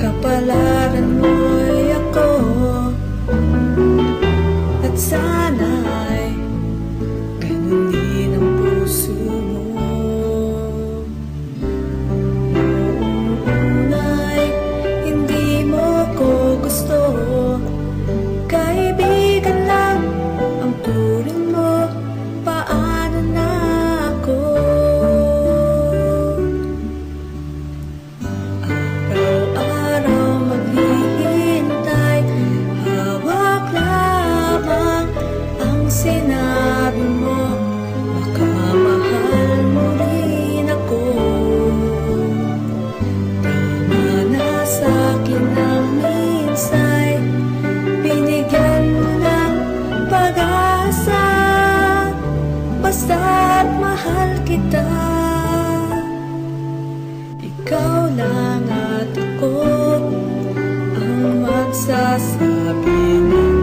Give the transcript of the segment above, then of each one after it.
Kapalaran mo'y ako, at sana'y ganun din ang puso mo. Noong una'y hindi mo ko gusto, kaibigan lang ang turing mo, paano na ako? Sinabi mo, baka mahal mo rin ako. Tama na sa'kin ang minsa'y binigyan mo ng pag-asa, basta't mahal kita. Ikaw lang at ako ang magsasabi ng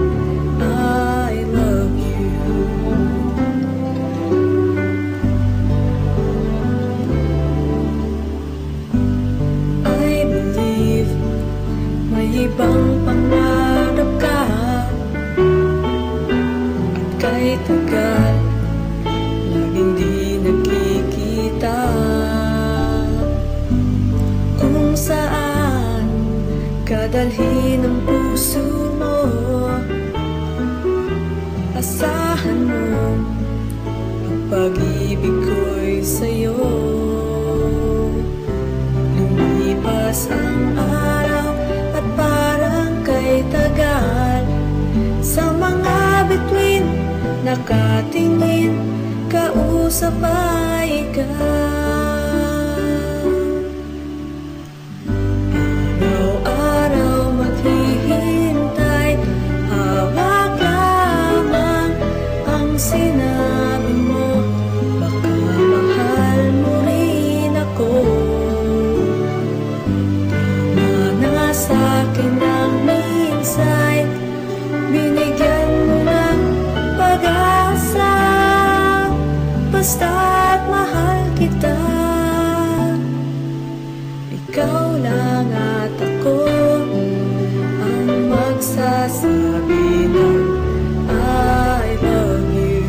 ibang pangarap ka, at kahit tagal laging di nagkikita, kung saan kadalhin ang puso mo, asahan mo ang pag-ibig ko'y sa'yo. Lumipas ang araw at parang kay tagal, sa mga bituin nakatingin, kausap ay ikaw. Araw-araw maghihintay, hawak lamang ang sinabi mo, baka mahal mo rin ako. Sa'kin ang minsa'y binigyan mo ng pag-asa, basta't mahal kita. Ikaw lang at ako ang magsasabi ng I love you.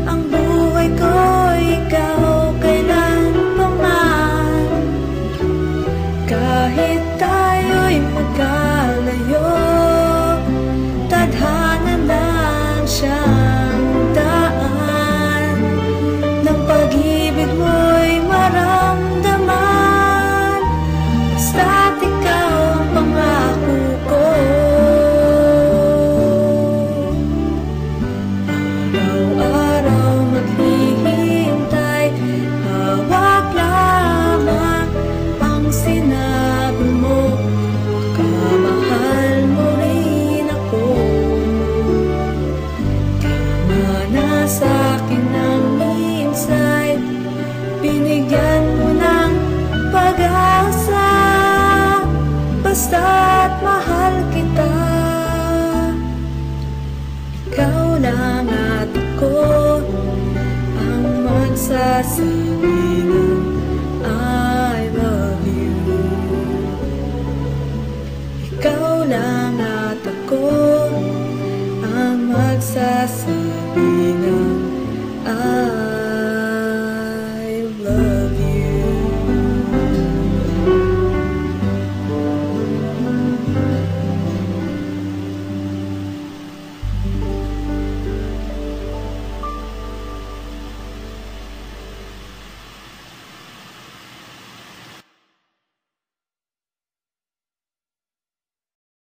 Ang buhay ko ikaw kailan pa man, kahit tayo'y magkalayo, tadhana lang siyang daan ng pag-ibig mo'y maramdaman, basta't ikaw ang pangako ko. Araw-araw maghihintay, hawak lamang ang sinabi mo, mahal mo rin ako. Tama na sa'kin ang minsa'y binigyan mo ng pag-asa, basta't mahal kita. Ikaw lang at ako ang magsasabi ng I love you. Ikaw lang at ako ang magsasabi ng